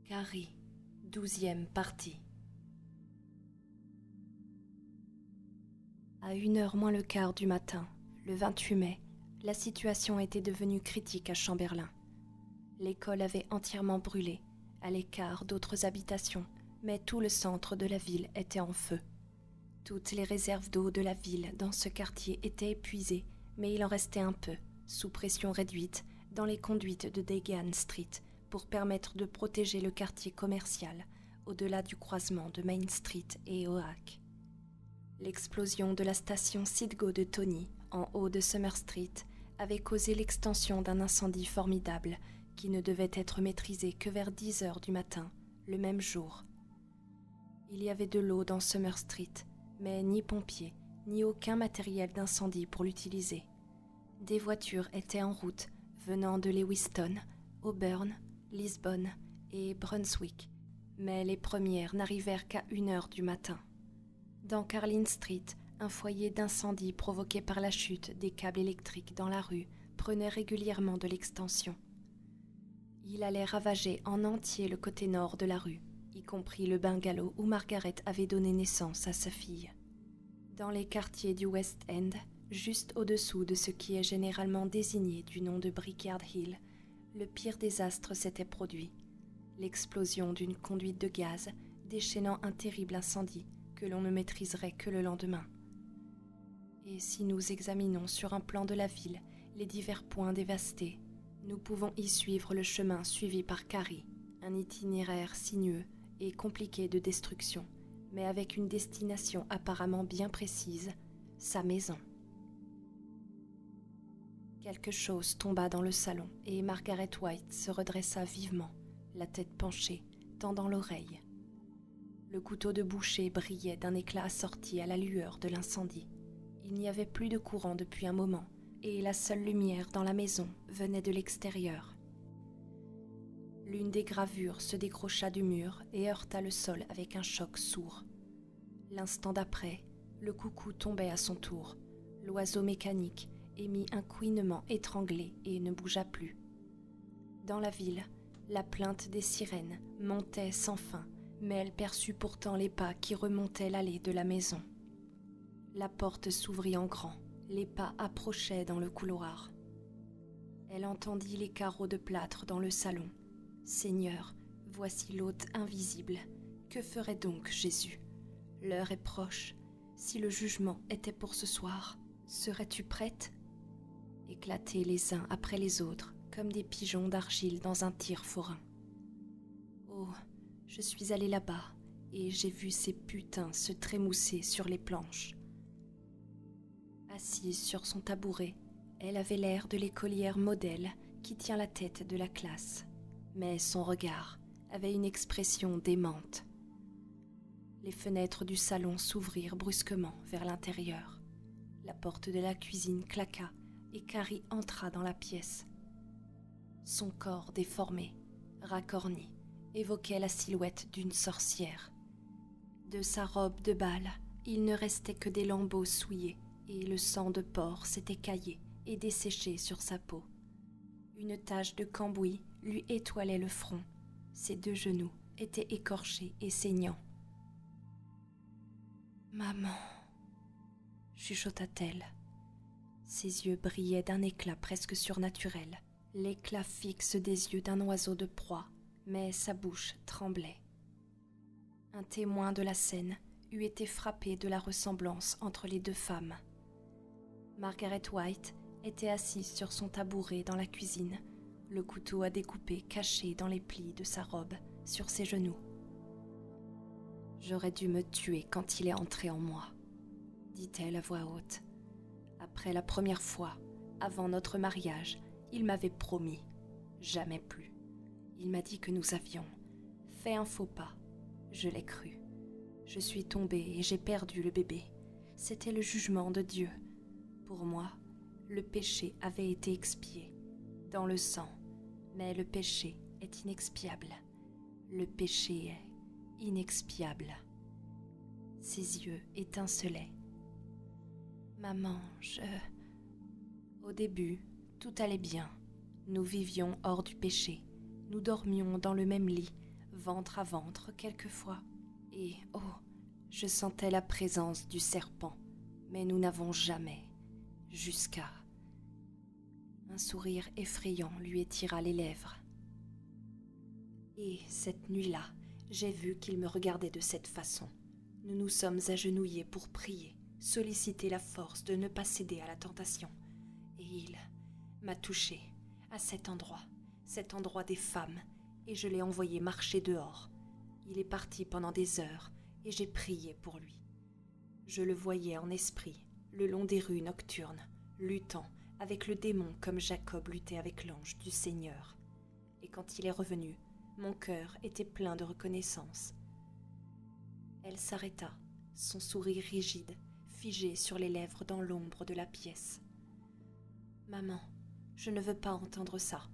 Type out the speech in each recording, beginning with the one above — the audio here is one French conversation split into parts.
Carrie, 12e partie. À 1h moins le quart du matin, le 28 mai, la situation était devenue critique à Chamberlain. L'école avait entièrement brûlé, à l'écart d'autres habitations, mais tout le centre de la ville était en feu. Toutes les réserves d'eau de la ville dans ce quartier étaient épuisées, mais il en restait un peu, sous pression réduite, dans les conduites de Degan Street, pour permettre de protéger le quartier commercial, au-delà du croisement de Main Street et Oak. L'explosion de la station Citgo de Tony, en haut de Summer Street, avait causé l'extension d'un incendie formidable qui ne devait être maîtrisé que vers 10h du matin, le même jour. Il y avait de l'eau dans Summer Street, mais ni pompiers, ni aucun matériel d'incendie pour l'utiliser. Des voitures étaient en route, venant de Lewiston, Auburn, Lisbonne et Brunswick, mais les premières n'arrivèrent qu'à 1h du matin. Dans Carlin Street, un foyer d'incendie provoqué par la chute des câbles électriques dans la rue prenait régulièrement de l'extension. Il allait ravager en entier le côté nord de la rue, y compris le bungalow où Margaret avait donné naissance à sa fille. Dans les quartiers du West End, juste au-dessous de ce qui est généralement désigné du nom de Brickyard Hill, le pire désastre s'était produit. L'explosion d'une conduite de gaz déchaînant un terrible incendie que l'on ne maîtriserait que le lendemain. Et si nous examinons sur un plan de la ville les divers points dévastés, nous pouvons y suivre le chemin suivi par Carrie, un itinéraire sinueux et compliqué de destruction, mais avec une destination apparemment bien précise, sa maison. Quelque chose tomba dans le salon et Margaret White se redressa vivement, la tête penchée, tendant l'oreille. Le couteau de boucher brillait d'un éclat assorti à la lueur de l'incendie. Il n'y avait plus de courant depuis un moment, et la seule lumière dans la maison venait de l'extérieur. L'une des gravures se décrocha du mur et heurta le sol avec un choc sourd. L'instant d'après, le coucou tombait à son tour. L'oiseau mécanique émit un couinement étranglé et ne bougea plus. Dans la ville, la plainte des sirènes montait sans fin, mais elle perçut pourtant les pas qui remontaient l'allée de la maison. La porte s'ouvrit en grand, les pas approchaient dans le couloir. Elle entendit les carreaux de plâtre dans le salon. « Seigneur, voici l'hôte invisible. Que ferait donc Jésus ? L'heure est proche. Si le jugement était pour ce soir, serais-tu prête ?» Éclataient les uns après les autres, comme des pigeons d'argile dans un tir forain. « Oh, je suis allée là-bas, et j'ai vu ces putains se trémousser sur les planches. » Assise sur son tabouret, elle avait l'air de l'écolière modèle qui tient la tête de la classe, mais son regard avait une expression démente. Les fenêtres du salon s'ouvrirent brusquement vers l'intérieur. La porte de la cuisine claqua et Carrie entra dans la pièce. Son corps déformé, racorni, évoquait la silhouette d'une sorcière. De sa robe de bal, il ne restait que des lambeaux souillés et le sang de porc s'était caillé et desséché sur sa peau. Une tache de cambouis lui étoilait le front. Ses 2 genoux étaient écorchés et saignants. « Maman !» chuchota-t-elle. Ses yeux brillaient d'un éclat presque surnaturel, l'éclat fixe des yeux d'un oiseau de proie, mais sa bouche tremblait. Un témoin de la scène eût été frappé de la ressemblance entre les 2 femmes. Margaret White était assise sur son tabouret dans la cuisine, le couteau à découper caché dans les plis de sa robe sur ses genoux. « J'aurais dû me tuer quand il est entré en moi, » dit-elle à voix haute. « Après la première fois, avant notre mariage, il m'avait promis, jamais plus. Il m'a dit que nous avions fait un faux pas. Je l'ai cru. Je suis tombée et j'ai perdu le bébé. C'était le jugement de Dieu. Pour moi, le péché avait été expié, dans le sang, mais le péché est inexpiable. Le péché est inexpiable. » Ses yeux étincelaient. « Maman, Au début, tout allait bien. Nous vivions hors du péché. Nous dormions dans le même lit, ventre à ventre quelquefois, et oh, je sentais la présence du serpent, mais nous n'avons jamais, jusqu'à... Un sourire effrayant lui étira les lèvres. Et cette nuit-là, j'ai vu qu'il me regardait de cette façon. Nous nous sommes agenouillés pour prier, solliciter la force de ne pas céder à la tentation. Et il m'a touchée à cet endroit des femmes, et je l'ai envoyé marcher dehors. Il est parti pendant des heures, et j'ai prié pour lui. Je le voyais en esprit, le long des rues nocturnes, luttant avec le démon comme Jacob luttait avec l'ange du Seigneur. Et quand il est revenu, mon cœur était plein de reconnaissance. Elle s'arrêta, son sourire rigide, figé sur les lèvres dans l'ombre de la pièce. « Maman, je ne veux pas entendre ça. »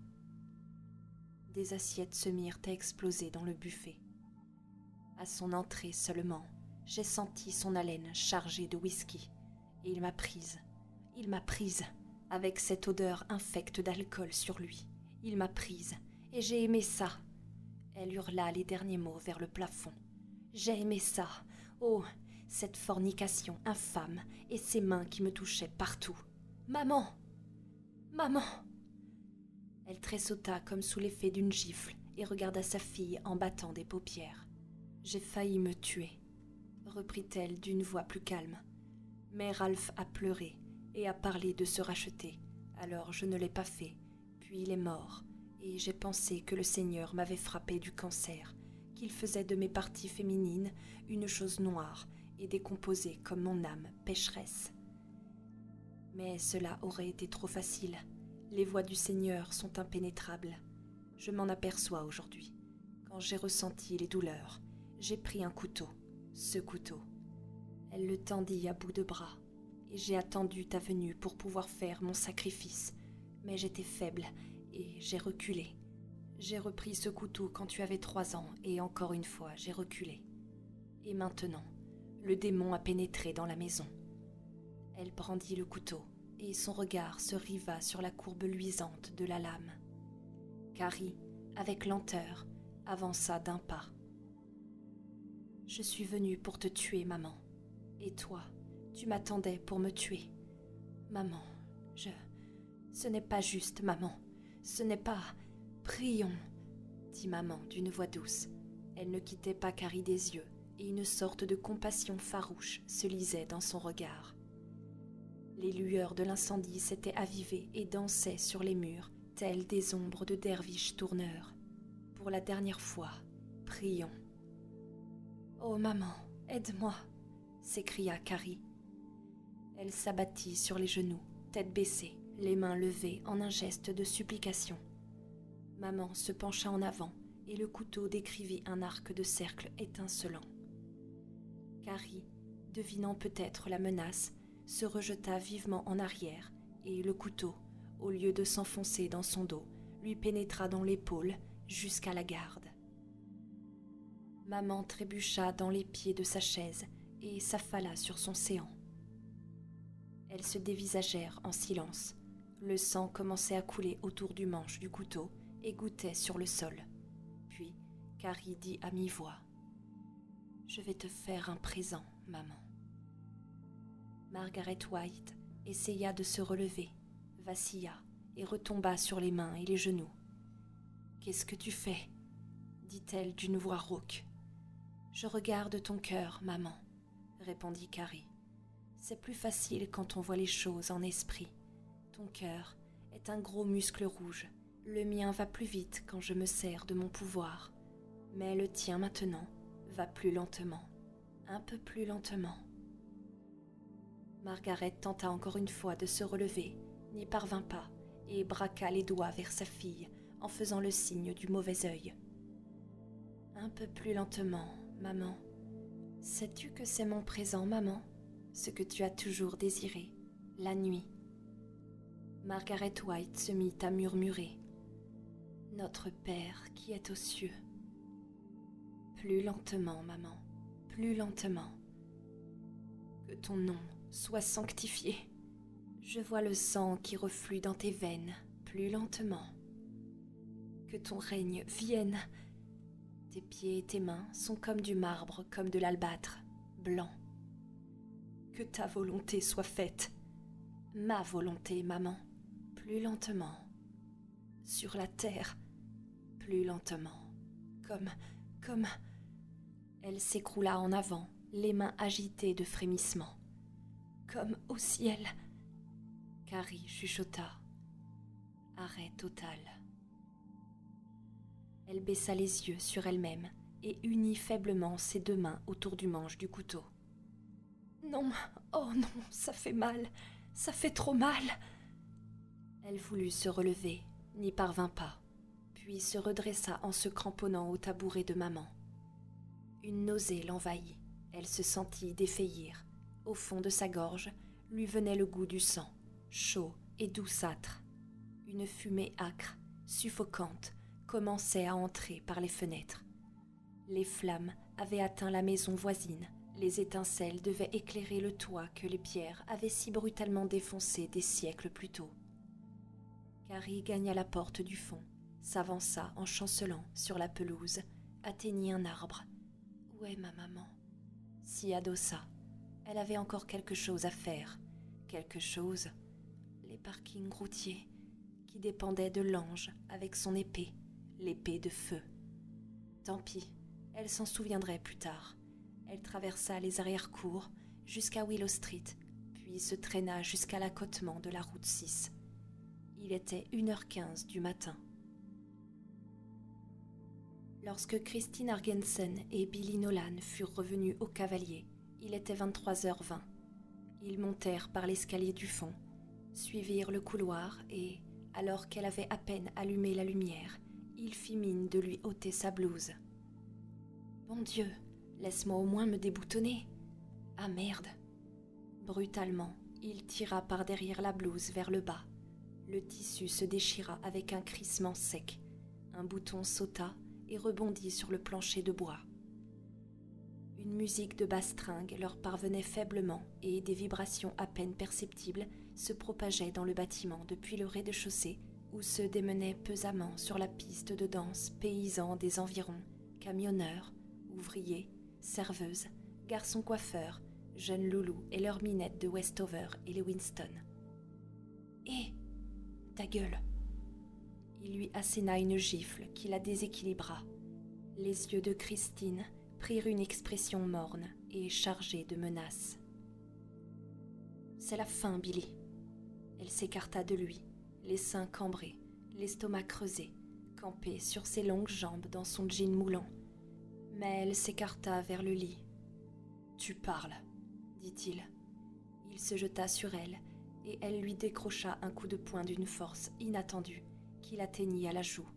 Des assiettes se mirent à exploser dans le buffet. À son entrée seulement, j'ai senti son haleine chargée de whisky, et il m'a prise, avec cette odeur infecte d'alcool sur lui. Il m'a prise, et j'ai aimé ça. Elle hurla les derniers mots vers le plafond. J'ai aimé ça. Oh, cette fornication infâme, et ses mains qui me touchaient partout. Maman! Maman! Elle tressauta comme sous l'effet d'une gifle et regarda sa fille en battant des paupières. J'ai failli me tuer, reprit-elle d'une voix plus calme. Mais Ralph a pleuré et a parlé de se racheter, alors je ne l'ai pas fait. Puis il est mort, et j'ai pensé que le Seigneur m'avait frappé du cancer, qu'il faisait de mes parties féminines une chose noire et décomposée comme mon âme pécheresse. Mais cela aurait été trop facile. Les voies du Seigneur sont impénétrables. Je m'en aperçois aujourd'hui. Quand j'ai ressenti les douleurs, j'ai pris un couteau, ce couteau. Elle le tendit à bout de bras, et j'ai attendu ta venue pour pouvoir faire mon sacrifice. Mais j'étais faible, et j'ai reculé. J'ai repris ce couteau quand tu avais 3 ans, et encore une fois, j'ai reculé. Et maintenant, le démon a pénétré dans la maison. Elle brandit le couteau, et son regard se riva sur la courbe luisante de la lame. Carrie, avec lenteur, avança d'un pas. « Je suis venue pour te tuer, maman. Et toi, tu m'attendais pour me tuer. Maman, Ce n'est pas juste, maman. Ce n'est pas... Prions, dit maman d'une voix douce. Elle ne quittait pas Carrie des yeux, et une sorte de compassion farouche se lisait dans son regard. Les lueurs de l'incendie s'étaient avivées et dansaient sur les murs, telles des ombres de derviches tourneurs. Pour la dernière fois, prions. « Oh maman, aide-moi !» s'écria Carrie. Elle s'abattit sur les genoux, tête baissée, les mains levées en un geste de supplication. Maman se pencha en avant et le couteau décrivit un arc de cercle étincelant. Carrie, devinant peut-être la menace, se rejeta vivement en arrière et le couteau, au lieu de s'enfoncer dans son dos, lui pénétra dans l'épaule jusqu'à la garde. Maman trébucha dans les pieds de sa chaise et s'affala sur son séant. Elles se dévisagèrent en silence. Le sang commençait à couler autour du manche du couteau et gouttait sur le sol. Puis, Carrie dit à mi-voix : « Je vais te faire un présent, maman. » Margaret White essaya de se relever, vacilla et retomba sur les mains et les genoux. « Qu'est-ce que tu fais ?» dit-elle d'une voix rauque. « Je regarde ton cœur, maman, » répondit Carrie. « C'est plus facile quand on voit les choses en esprit. Ton cœur est un gros muscle rouge. Le mien va plus vite quand je me sers de mon pouvoir. Mais le tien maintenant va plus lentement, un peu plus lentement. » Margaret tenta encore une fois de se relever, n'y parvint pas, et braqua les doigts vers sa fille en faisant le signe du mauvais œil. « Un peu plus lentement, maman. Sais-tu que c'est mon présent, maman, ce que tu as toujours désiré, la nuit ?» Margaret White se mit à murmurer : « Notre Père qui est aux cieux. » Plus lentement, maman, plus lentement. Que ton nom soit sanctifié. Je vois le sang qui reflue dans tes veines, plus lentement. Que ton règne vienne. Tes pieds et tes mains sont comme du marbre, comme de l'albâtre, blanc. Que ta volonté soit faite. Ma volonté, maman, plus lentement. Sur la terre, plus lentement. Comme... Elle s'écroula en avant, les mains agitées de frémissement. Comme au ciel. Carrie chuchota. Arrêt total. Elle baissa les yeux sur elle-même et unit faiblement ses deux mains autour du manche du couteau. Non, oh non, ça fait mal, ça fait trop mal. Elle voulut se relever, n'y parvint pas, puis se redressa en se cramponnant au tabouret de maman. Une nausée l'envahit, elle se sentit défaillir. Au fond de sa gorge lui venait le goût du sang, chaud et douceâtre. Une fumée âcre, suffocante, commençait à entrer par les fenêtres. Les flammes avaient atteint la maison voisine. Les étincelles devaient éclairer le toit que les pierres avaient si brutalement défoncé des siècles plus tôt. Carrie gagna la porte du fond, s'avança en chancelant sur la pelouse, atteignit un arbre. « Où est ma maman ?» S'y adossa. Elle avait encore quelque chose à faire. Quelque chose. Les parkings routiers, qui dépendaient de l'ange avec son épée, l'épée de feu. Tant pis, elle s'en souviendrait plus tard. Elle traversa les arrière-cours jusqu'à Willow Street, puis se traîna jusqu'à l'accotement de la route 6. Il était 1h15 du matin. Lorsque Christine Argensen et Billy Nolan furent revenus au Cavalier, il était 23h20. Ils montèrent par l'escalier du fond, suivirent le couloir et, alors qu'elle avait à peine allumé la lumière, il fit mine de lui ôter sa blouse. « Bon Dieu, laisse-moi au moins me déboutonner. Ah merde !» Brutalement, il tira par derrière la blouse vers le bas. Le tissu se déchira avec un crissement sec. Un bouton sauta et rebondit sur le plancher de bois. Une musique de bastringue leur parvenait faiblement et des vibrations à peine perceptibles se propageaient dans le bâtiment depuis le rez-de-chaussée où se démenaient pesamment sur la piste de danse paysans des environs, camionneurs, ouvriers, serveuses, garçons coiffeurs, jeunes loulous et leurs minettes de Westover et les Winston. « Hé, ta gueule !» Il lui asséna une gifle qui la déséquilibra. Les yeux de Christine prirent une expression morne et chargée de menaces. « C'est la fin, Billy. » Elle s'écarta de lui, les seins cambrés, l'estomac creusé, campé sur ses longues jambes dans son jean moulant. Mais elle s'écarta vers le lit. « Tu parles, » dit-il. Il se jeta sur elle et elle lui décrocha un coup de poing d'une force inattendue qui l'atteignit à la joue.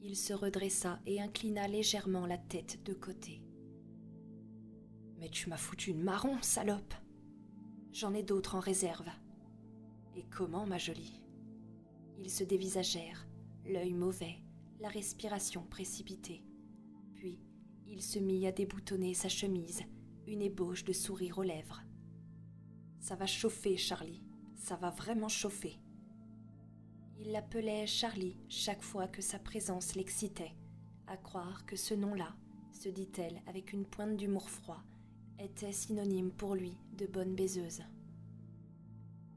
Il se redressa et inclina légèrement la tête de côté. « Mais tu m'as foutu une marron, salope !»« J'en ai d'autres en réserve. »« Et comment, ma jolie ?» Ils se dévisagèrent, l'œil mauvais, la respiration précipitée. Puis, il se mit à déboutonner sa chemise, une ébauche de sourire aux lèvres. « Ça va chauffer, Charlie, ça va vraiment chauffer. » Il l'appelait Charlie chaque fois que sa présence l'excitait, à croire que ce nom-là, se dit-elle avec une pointe d'humour froid, était synonyme pour lui de bonne baiseuse.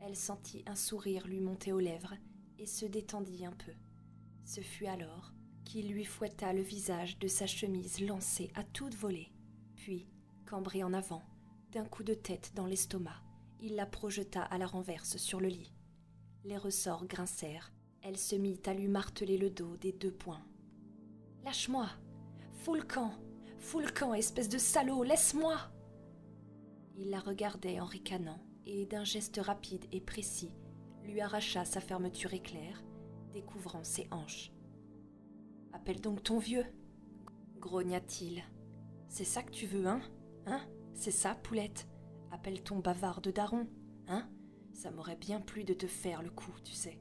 Elle sentit un sourire lui monter aux lèvres et se détendit un peu. Ce fut alors qu'il lui fouetta le visage de sa chemise lancée à toute volée, puis, cambré en avant, d'un coup de tête dans l'estomac, il la projeta à la renverse sur le lit. Les ressorts grincèrent, elle se mit à lui marteler le dos des 2 poings. « Lâche-moi! Fous le camp, espèce de salaud, laisse-moi !» Il la regardait en ricanant et, d'un geste rapide et précis, lui arracha sa fermeture éclair, découvrant ses hanches. « Appelle donc ton vieux !» grogna-t-il. « C'est ça que tu veux, hein ? C'est ça, poulette ? Appelle ton bavard de daron, hein ? Ça m'aurait bien plu de te faire le coup, tu sais.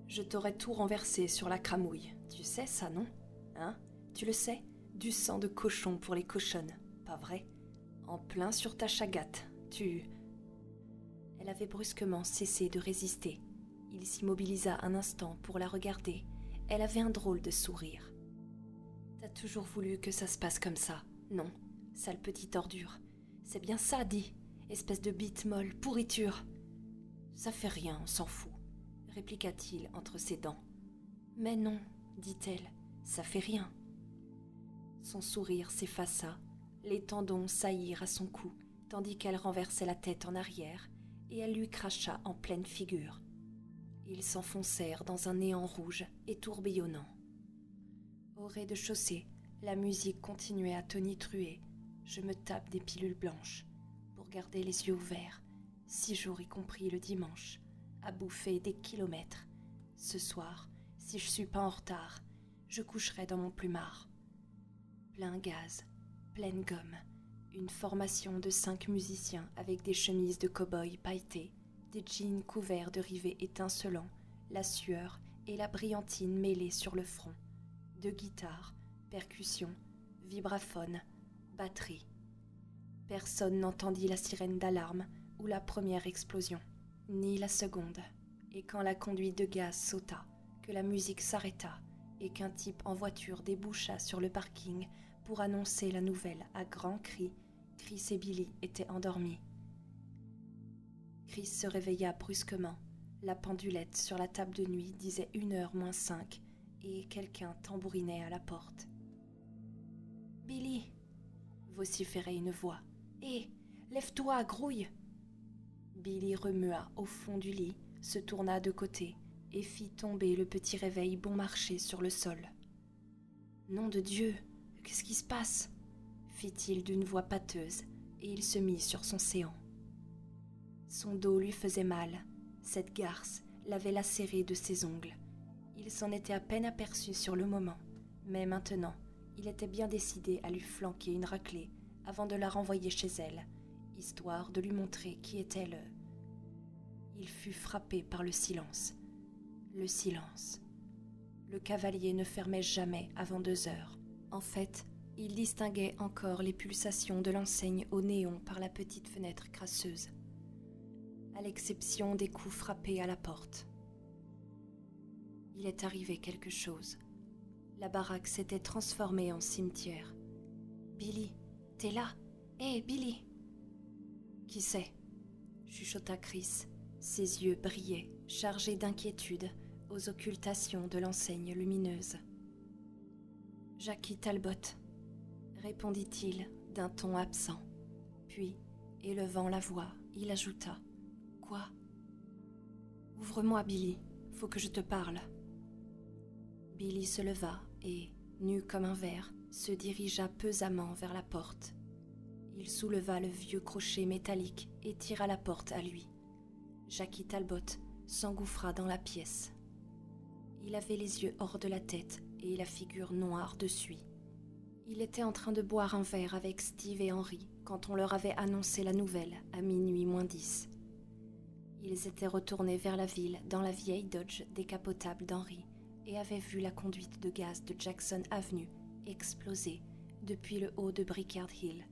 Je t'aurais tout renversé sur la cramouille. Tu sais ça, non ? Hein ? Tu le sais ? Du sang de cochon pour les cochonnes, pas vrai ? En plein sur ta chagate, tu... » Elle avait brusquement cessé de résister. Il s'immobilisa un instant pour la regarder. Elle avait un drôle de sourire. « T'as toujours voulu que ça se passe comme ça, non, sale petite ordure. C'est bien ça, dis, espèce de bite molle, pourriture. Ça fait rien, on s'en fout, répliqua-t-il entre ses dents. Mais non, dit-elle, ça fait rien. Son sourire s'effaça, les tendons saillirent à son cou, tandis qu'elle renversait la tête en arrière, et elle lui cracha en pleine figure. Ils s'enfoncèrent dans un néant rouge et tourbillonnant. Au rez-de-chaussée, la musique continuait à tonitruer. Je me tape des pilules blanches pour garder les yeux ouverts, 6 jours y compris le dimanche, à bouffer des kilomètres. Ce soir, si je suis pas en retard, je coucherai dans mon plumard. Plein gaz, pleine gomme, une formation de 5 musiciens avec des chemises de cow-boy pailletées, des jeans couverts de rivets étincelants, la sueur et la brillantine mêlées sur le front. 2 guitares, percussions, vibraphones, batterie. Personne n'entendit la sirène d'alarme ou la première explosion, ni la seconde. Et quand la conduite de gaz sauta, que la musique s'arrêta et qu'un type en voiture déboucha sur le parking pour annoncer la nouvelle à grands cris, Chris et Billy étaient endormis. Chris se réveilla brusquement. La pendulette sur la table de nuit disait 1h moins 5 et quelqu'un tambourinait à la porte. « Billy !» vociférait une voix. « Hé, lève-toi, grouille !» Billy remua au fond du lit, se tourna de côté et fit tomber le petit réveil bon marché sur le sol. « Nom de Dieu, qu'est-ce qui se passe ?» fit-il d'une voix pâteuse, et il se mit sur son séant. Son dos lui faisait mal, cette garce l'avait lacéré de ses ongles. Il s'en était à peine aperçu sur le moment, mais maintenant, il était bien décidé à lui flanquer une raclée avant de la renvoyer chez elle, histoire de lui montrer qui était le... Il fut frappé par le silence. Le silence. Le cavalier ne fermait jamais avant 2 heures. En fait, il distinguait encore les pulsations de l'enseigne au néon par la petite fenêtre crasseuse, à l'exception des coups frappés à la porte. Il est arrivé quelque chose. La baraque s'était transformée en cimetière. « Billy, t'es là ? Hé, Billy !»« Qui c'est ?» chuchota Chris. Ses yeux brillaient, chargés d'inquiétude, aux occultations de l'enseigne lumineuse. « Jackie Talbot », répondit-il d'un ton absent. Puis, élevant la voix, il ajouta : « Quoi ? Ouvre-moi, Billy, faut que je te parle. » Billy se leva et, nu comme un verre, se dirigea pesamment vers la porte. Il souleva le vieux crochet métallique et tira la porte à lui. Jackie Talbot s'engouffra dans la pièce. Il avait les yeux hors de la tête et la figure noire de suie. Il était en train de boire un verre avec Steve et Henry quand on leur avait annoncé la nouvelle à minuit moins 10. Ils étaient retournés vers la ville dans la vieille Dodge décapotable d'Henry et avaient vu la conduite de gaz de Jackson Avenue exploser depuis le haut de Brickard Hill.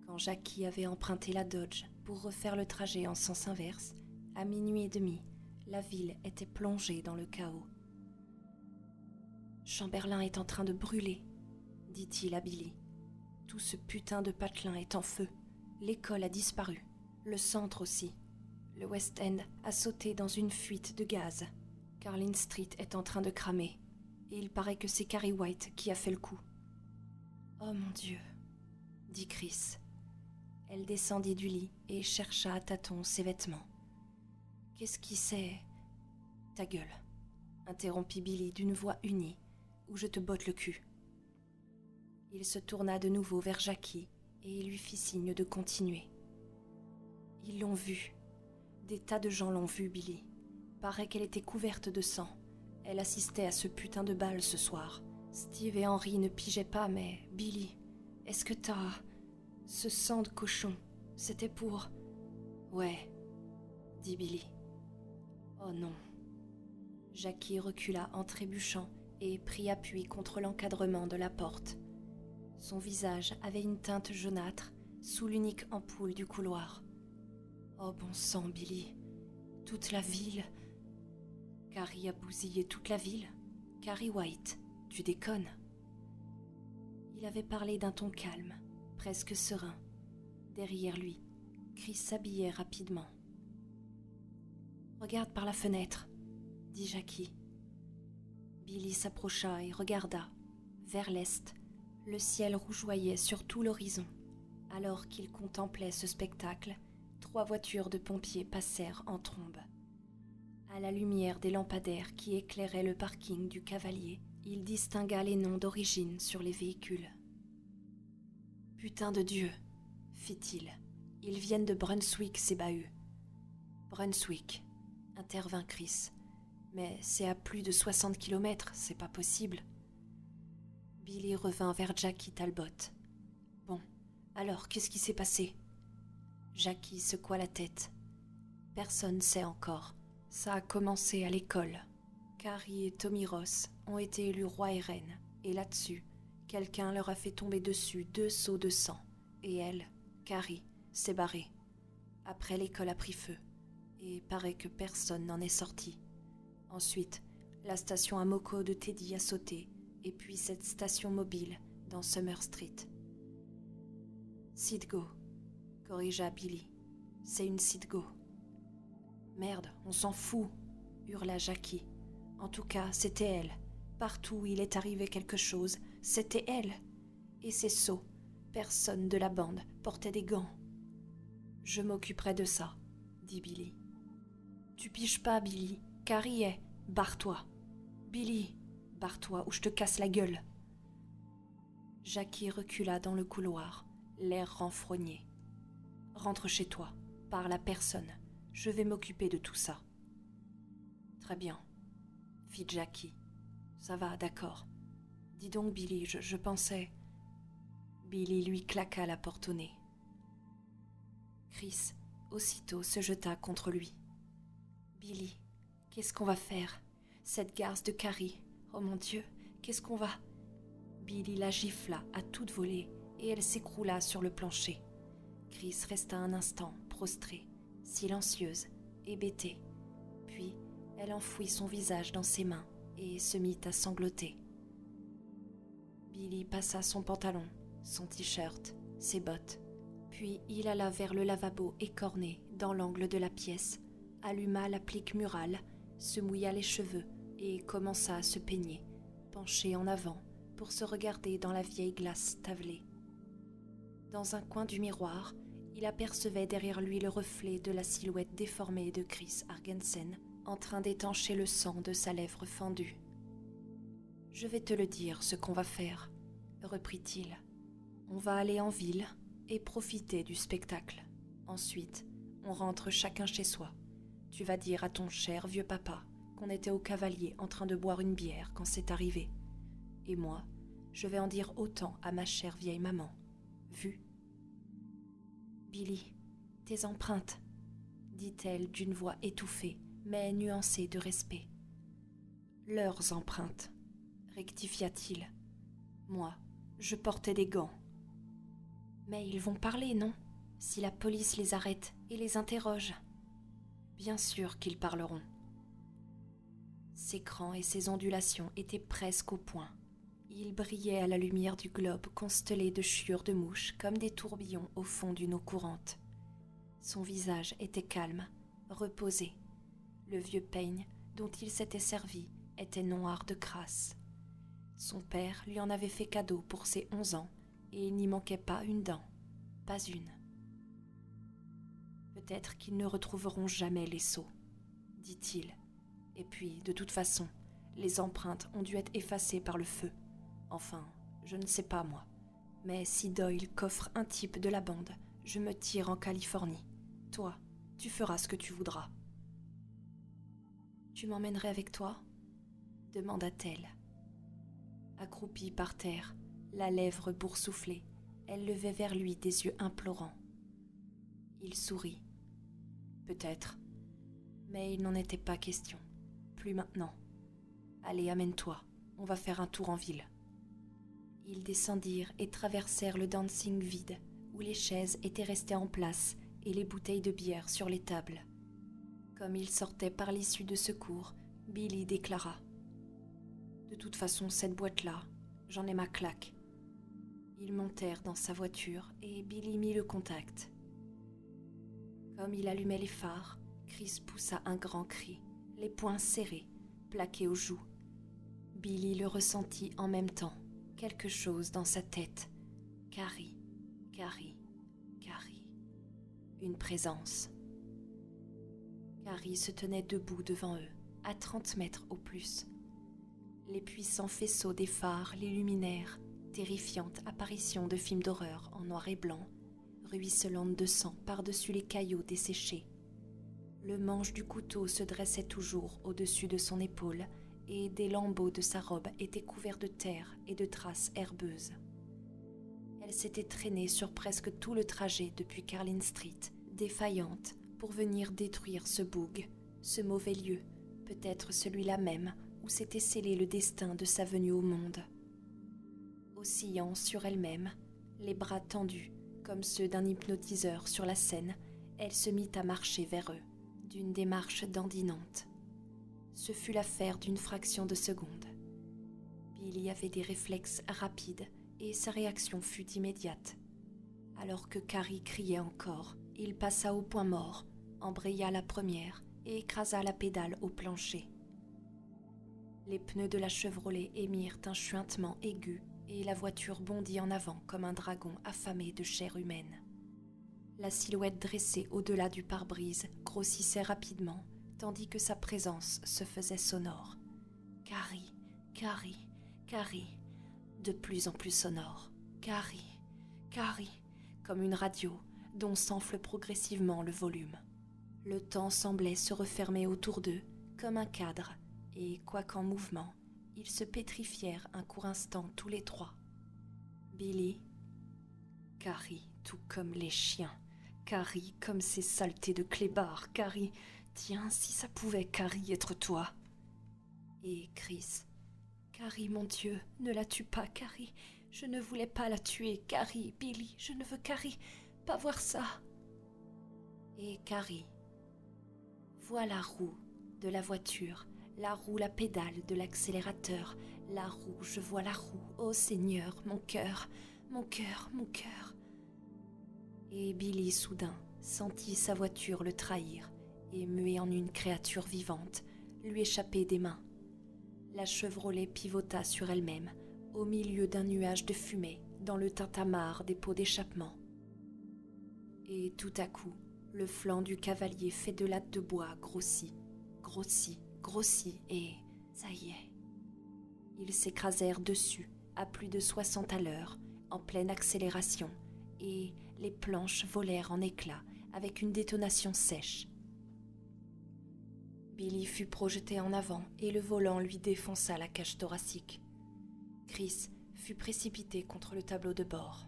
Quand Jackie avait emprunté la Dodge pour refaire le trajet en sens inverse, à minuit et demi, la ville était plongée dans le chaos. « Chamberlain est en train de brûler, » dit-il à Billy. « Tout ce putain de patelin est en feu. L'école a disparu, le centre aussi. Le West End a sauté dans une fuite de gaz. Carlin Street est en train de cramer. Et il paraît que c'est Carrie White qui a fait le coup. »« Oh mon Dieu !» dit Chris. Elle descendit du lit et chercha à tâtons ses vêtements. « Qu'est-ce qui c'est ? » ?»« Ta gueule !» interrompit Billy d'une voix unie, « ou je te botte le cul. » Il se tourna de nouveau vers Jackie et il lui fit signe de continuer. « Ils l'ont vue. Des tas de gens l'ont vue, Billy. Paraît qu'elle était couverte de sang. Elle assistait à ce putain de bal ce soir. Steve et Henry ne pigeaient pas, mais... Billy, est-ce que t'as... Ce sang de cochon, c'était pour... »« Ouais, » dit Billy. « Oh non. » Jackie recula en trébuchant et prit appui contre l'encadrement de la porte. Son visage avait une teinte jaunâtre sous l'unique ampoule du couloir. « Oh bon sang, Billy. Toute la ville... » Carrie a bousillé toute la ville. Carrie White, tu déconnes. Il avait parlé d'un ton calme, presque serein. Derrière lui, Chris s'habillait rapidement. « Regarde par la fenêtre », dit Jackie. Billy s'approcha et regarda. Vers l'est, le ciel rougeoyait sur tout l'horizon. Alors qu'il contemplait ce spectacle, 3 voitures de pompiers passèrent en trombe. À la lumière des lampadaires qui éclairaient le parking du Cavalier, il distingua les noms d'origine sur les véhicules. « Putain de Dieu !» fit-il. « Ils viennent de Brunswick, ces bahuts. »« Brunswick » intervint Chris. « Mais c'est à plus de 60 kilomètres, c'est pas possible. » Billy revint vers Jackie Talbot. « Bon, alors qu'est-ce qui s'est passé ?» Jackie secoua la tête. « Personne ne sait encore. Ça a commencé à l'école. Carrie et Tommy Ross ont été élus roi et reine, et là-dessus, quelqu'un leur a fait tomber dessus 2 seaux de sang. Et elle, Carrie, s'est barrée. Après, l'école a pris feu, et paraît que personne n'en est sorti. Ensuite, la station à Moco de Teddy a sauté, et puis cette station mobile dans Summer Street. « Citgo », corrigea Billy. « C'est une Citgo. »« Merde, on s'en fout », hurla Jackie. « En tout cas, c'était elle. Partout où il est arrivé quelque chose, c'était elle. Et ces seaux, personne de la bande portait des gants. »« Je m'occuperai de ça, » dit Billy. « Tu piges pas, Billy. Carrie est... Barre-toi. Billy, barre-toi ou je te casse la gueule. » Jackie recula dans le couloir, l'air renfrogné. « Rentre chez toi. Parle à personne. Je vais m'occuper de tout ça. »« Très bien, » fit Jackie. « Ça va, d'accord. Dis donc, Billy, je pensais... » Billy lui claqua la porte au nez. Chris, aussitôt, se jeta contre lui. « Billy, qu'est-ce qu'on va faire? Cette garce de Carrie, oh mon Dieu, qu'est-ce qu'on va... » Billy la gifla à toute volée et elle s'écroula sur le plancher. Chris resta un instant, prostrée, silencieuse, hébétée. Puis, elle enfouit son visage dans ses mains et se mit à sangloter. Billy passa son pantalon, son t-shirt, ses bottes. Puis il alla vers le lavabo écorné dans l'angle de la pièce, alluma l'applique murale, se mouilla les cheveux et commença à se peigner, penché en avant pour se regarder dans la vieille glace tavelée. Dans un coin du miroir, il apercevait derrière lui le reflet de la silhouette déformée de Chris Argensen en train d'étancher le sang de sa lèvre fendue. « Je vais te le dire, ce qu'on va faire, » reprit-il. « On va aller en ville et profiter du spectacle. Ensuite, on rentre chacun chez soi. Tu vas dire à ton cher vieux papa qu'on était au Cavalier en train de boire une bière quand c'est arrivé. Et moi, je vais en dire autant à ma chère vieille maman. Vu ? » « Billy, tes empreintes, » dit-elle d'une voix étouffée, mais nuancée de respect. « Leurs empreintes, » rectifia-t-il. « Moi, je portais des gants. »« Mais ils vont parler, non ? Si la police les arrête et les interroge. »« Bien sûr qu'ils parleront. » Ses crans et ses ondulations étaient presque au point. Il brillait à la lumière du globe constellé de chiures de mouches comme des tourbillons au fond d'une eau courante. Son visage était calme, reposé. Le vieux peigne dont il s'était servi était noir de crasse. Son père lui en avait fait cadeau pour ses 11 ans et il n'y manquait pas une dent, pas une. « Peut-être qu'ils ne retrouveront jamais les sceaux, » dit-il. Et puis, de toute façon, les empreintes ont dû être effacées par le feu. Enfin, je ne sais pas moi. Mais si Doyle coffre un type de la bande, je me tire en Californie. Toi, tu feras ce que tu voudras. « Tu m'emmènerais avec toi ?» demanda-t-elle. Accroupie par terre, la lèvre boursouflée, elle levait vers lui des yeux implorants. Il sourit. Peut-être. Mais il n'en était pas question. Plus maintenant. Allez, amène-toi. On va faire un tour en ville. Ils descendirent et traversèrent le dancing vide, où les chaises étaient restées en place et les bouteilles de bière sur les tables. Comme ils sortaient par l'issue de secours, Billy déclara : « De toute façon, cette boîte-là, j'en ai ma claque. » Ils montèrent dans sa voiture et Billy mit le contact. Comme il allumait les phares, Chris poussa un grand cri, les poings serrés, plaqués aux joues. Billy le ressentit en même temps, quelque chose dans sa tête. Carrie, Carrie, Carrie. Une présence. Carrie se tenait debout devant eux, à 30 mètres au plus. Les puissants faisceaux des phares l'illuminèrent, terrifiante apparition de films d'horreur en noir et blanc, ruisselante de sang par-dessus les cailloux desséchés. Le manche du couteau se dressait toujours au-dessus de son épaule et des lambeaux de sa robe étaient couverts de terre et de traces herbeuses. Elle s'était traînée sur presque tout le trajet depuis Carlin Street, défaillante, pour venir détruire ce boug, ce mauvais lieu, peut-être celui-là même où s'était scellé le destin de sa venue au monde. Oscillant sur elle-même, les bras tendus, comme ceux d'un hypnotiseur sur la scène, elle se mit à marcher vers eux, d'une démarche dandinante. Ce fut l'affaire d'une fraction de seconde. Billy avait des réflexes rapides et sa réaction fut immédiate. Alors que Carrie criait encore, il passa au point mort, embraya la première et écrasa la pédale au plancher. Les pneus de la Chevrolet émirent un chuintement aigu et la voiture bondit en avant comme un dragon affamé de chair humaine. La silhouette dressée au-delà du pare-brise grossissait rapidement, tandis que sa présence se faisait sonore. Carrie, Carrie, Carrie, de plus en plus sonore. Carrie, Carrie, comme une radio dont s'enfle progressivement le volume. Le temps semblait se refermer autour d'eux comme un cadre, et quoiqu'en mouvement, ils se pétrifièrent un court instant tous les trois. Billy, Carrie, tout comme les chiens. Carrie, comme ces saletés de clébards. Carrie, tiens, si ça pouvait, Carrie, être toi. Et Chris, Carrie, mon Dieu, ne la tue pas, Carrie. Je ne voulais pas la tuer, Carrie, Billy, je ne veux Carrie, pas voir ça. Et Carrie, vois la roue de la voiture, la roue, la pédale de l'accélérateur, la roue, je vois la roue, ô Seigneur, mon cœur, mon cœur, mon cœur. Et Billy, soudain, sentit sa voiture le trahir, et muet en une créature vivante, lui échapper des mains. La Chevrolet pivota sur elle-même, au milieu d'un nuage de fumée, dans le tintamarre des pots d'échappement. Et tout à coup, le flanc du cavalier fait de lattes de bois grossit, grossit, grossit, et ça y est. Ils s'écrasèrent dessus, à plus de 60 à l'heure, en pleine accélération, et les planches volèrent en éclats avec une détonation sèche. Billy fut projeté en avant et le volant lui défonça la cage thoracique. Chris fut précipité contre le tableau de bord.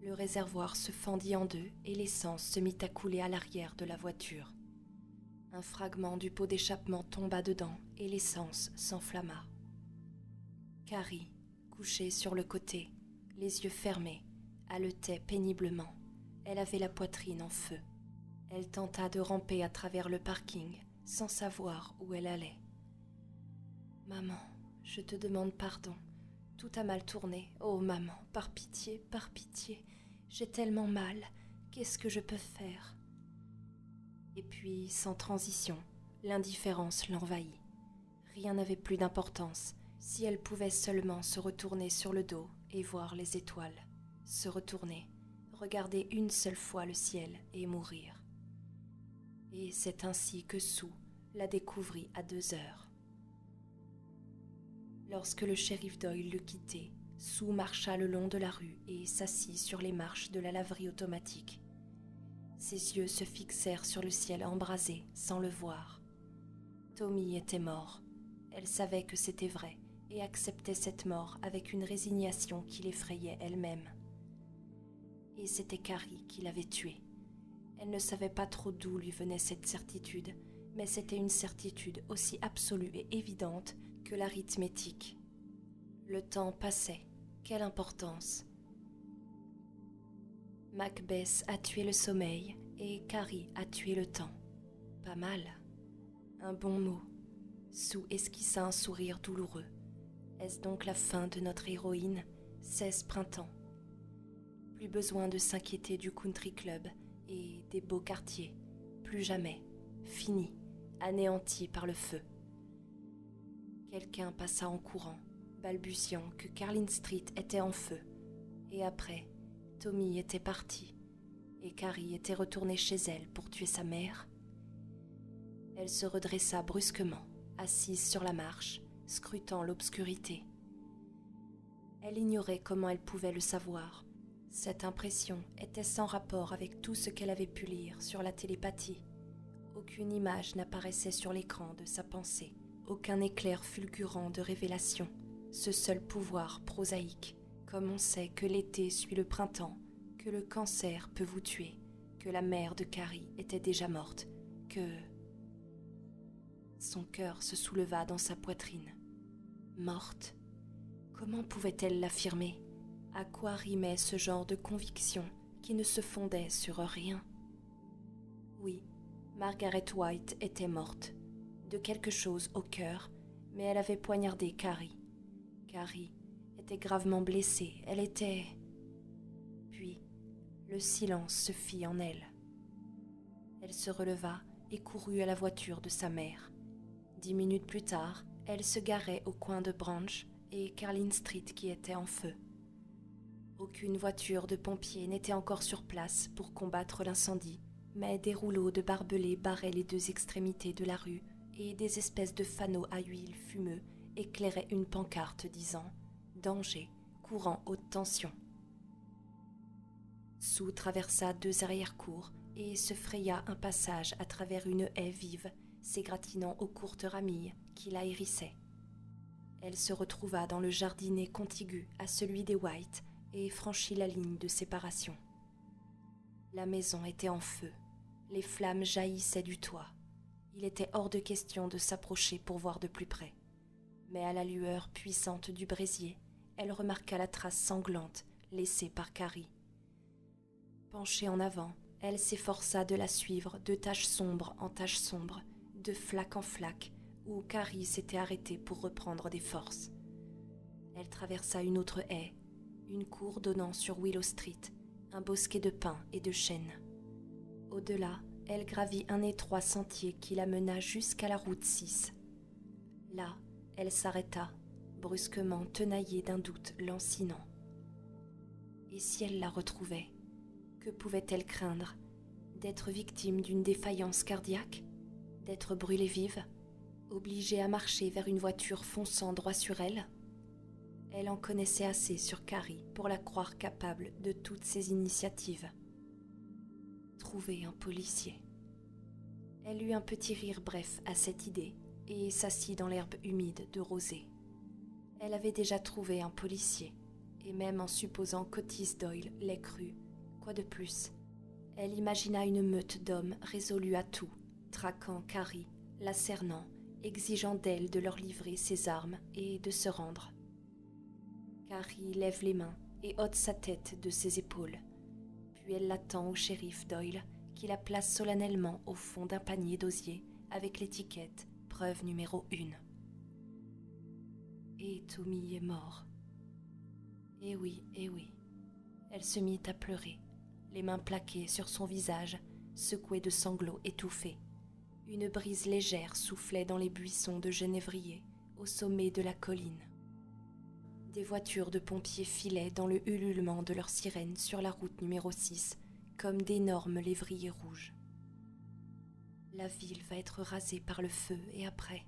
Le réservoir se fendit en deux et l'essence se mit à couler à l'arrière de la voiture. Un fragment du pot d'échappement tomba dedans et l'essence s'enflamma. Carrie, couchée sur le côté, les yeux fermés, haletait péniblement. Elle avait la poitrine en feu. Elle tenta de ramper à travers le parking, sans savoir où elle allait. « Maman, je te demande pardon. Tout a mal tourné. Oh maman, par pitié, j'ai tellement mal. Qu'est-ce que je peux faire ?» Et puis, sans transition, l'indifférence l'envahit. Rien n'avait plus d'importance, si elle pouvait seulement se retourner sur le dos et voir les étoiles. Se retourner, regarder une seule fois le ciel et mourir. Et c'est ainsi que Sue la découvrit à 2 heures. Lorsque le shérif Doyle l'eut quitté, Sue marcha le long de la rue et s'assit sur les marches de la laverie automatique. Ses yeux se fixèrent sur le ciel embrasé sans le voir. Tommy était mort. Elle savait que c'était vrai et acceptait cette mort avec une résignation qui l'effrayait elle-même. Et c'était Carrie qui l'avait tué. Elle ne savait pas trop d'où lui venait cette certitude, mais c'était une certitude aussi absolue et évidente que l'arithmétique. Le temps passait. Quelle importance! Macbeth a tué le sommeil et Carrie a tué le temps. Pas mal. Un bon mot. Sue esquissa un sourire douloureux. Est-ce donc la fin de notre héroïne? 16 printemps. Plus besoin de s'inquiéter du country club et des beaux quartiers. Plus jamais. Fini. Anéanti par le feu. Quelqu'un passa en courant, balbutiant que Carlin Street était en feu. Et après, Tommy était parti. Et Carrie était retournée chez elle pour tuer sa mère. Elle se redressa brusquement, assise sur la marche, scrutant l'obscurité. Elle ignorait comment elle pouvait le savoir. Cette impression était sans rapport avec tout ce qu'elle avait pu lire sur la télépathie. Aucune image n'apparaissait sur l'écran de sa pensée, aucun éclair fulgurant de révélation, ce seul pouvoir prosaïque, comme on sait que l'été suit le printemps, que le cancer peut vous tuer, que la mère de Carrie était déjà morte, que... Son cœur se souleva dans sa poitrine. Morte ? Comment pouvait-elle l'affirmer ? À quoi rimait ce genre de conviction qui ne se fondait sur rien ? Oui, Margaret White était morte, de quelque chose au cœur, mais elle avait poignardé Carrie. Carrie était gravement blessée, elle était... Puis, le silence se fit en elle. Elle se releva et courut à la voiture de sa mère. 10 minutes plus tard, elle se garait au coin de Branch et Carlin Street qui était en feu. Aucune voiture de pompiers n'était encore sur place pour combattre l'incendie, mais des rouleaux de barbelés barraient les deux extrémités de la rue et des espèces de fanaux à huile fumeux éclairaient une pancarte disant « Danger, courant haute tension ». Sue traversa 2 arrière-cours et se fraya un passage à travers une haie vive, s'égratignant aux courtes ramilles qui la hérissaient. Elle se retrouva dans le jardinet contigu à celui des White et franchit la ligne de séparation. La maison était en feu. Les flammes jaillissaient du toit. Il était hors de question de s'approcher pour voir de plus près. Mais à la lueur puissante du brésier, elle remarqua la trace sanglante laissée par Carrie. Penchée en avant, elle s'efforça de la suivre de tache sombre en tache sombre, de flaque en flaque, où Carrie s'était arrêtée pour reprendre des forces. Elle traversa une autre haie, une cour donnant sur Willow Street, un bosquet de pins et de chênes. Au-delà, elle gravit un étroit sentier qui la mena jusqu'à la route 6. Là, elle s'arrêta, brusquement tenaillée d'un doute lancinant. Et si elle la retrouvait, que pouvait-elle craindre ? D'être victime d'une défaillance cardiaque ? D'être brûlée vive ? Obligée à marcher vers une voiture fonçant droit sur elle ? Elle en connaissait assez sur Carrie pour la croire capable de toutes ses initiatives. Trouver un policier. Elle eut un petit rire bref à cette idée et s'assit dans l'herbe humide de rosée. Elle avait déjà trouvé un policier, et même en supposant qu'Otis Doyle l'ait cru, quoi de plus ? Elle imagina une meute d'hommes résolus à tout, traquant Carrie, la cernant, exigeant d'elle de leur livrer ses armes et de se rendre. Carrie lève les mains et ôte sa tête de ses épaules. Puis elle l'attend au shérif Doyle, qui la place solennellement au fond d'un panier d'osier avec l'étiquette « Preuve numéro 1 ». Et Tommy est mort. Eh oui, eh oui. Elle se mit à pleurer, les mains plaquées sur son visage, secouée de sanglots étouffés. Une brise légère soufflait dans les buissons de genévrier, au sommet de la colline. Des voitures de pompiers filaient dans le ululement de leurs sirènes sur la route numéro 6, comme d'énormes lévriers rouges. La ville va être rasée par le feu et après.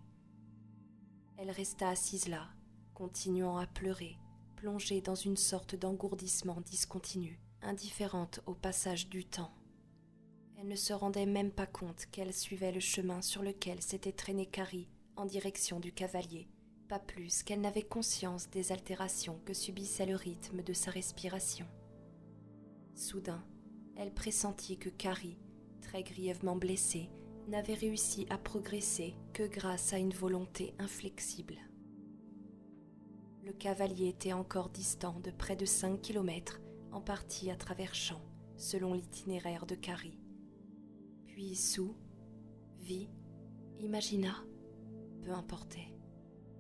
Elle resta assise là, continuant à pleurer, plongée dans une sorte d'engourdissement discontinu, indifférente au passage du temps. Elle ne se rendait même pas compte qu'elle suivait le chemin sur lequel s'était traînée Carrie en direction du cavalier, pas plus qu'elle n'avait conscience des altérations que subissait le rythme de sa respiration. Soudain, elle pressentit que Carrie, très grièvement blessée, n'avait réussi à progresser que grâce à une volonté inflexible. Le cavalier était encore distant de près de 5 kilomètres, en partie à travers champs, selon l'itinéraire de Carrie. Puis Sue vit, imagina, peu importait.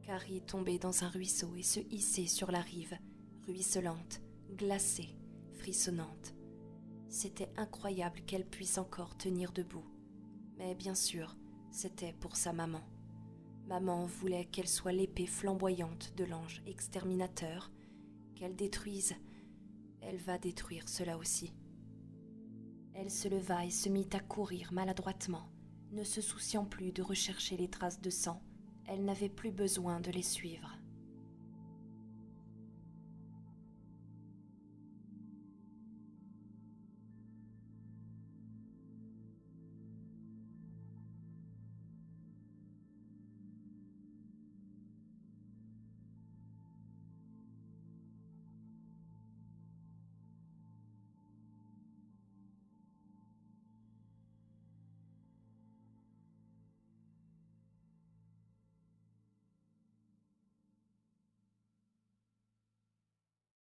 Carrie tombait dans un ruisseau et se hissait sur la rive, ruisselante, glacée, frissonnante. C'était incroyable qu'elle puisse encore tenir debout. Mais bien sûr, c'était pour sa maman. Maman voulait qu'elle soit l'épée flamboyante de l'ange exterminateur, qu'elle détruise. Elle va détruire cela aussi. Elle se leva et se mit à courir maladroitement, ne se souciant plus de rechercher les traces de sang. Elle n'avait plus besoin de les suivre.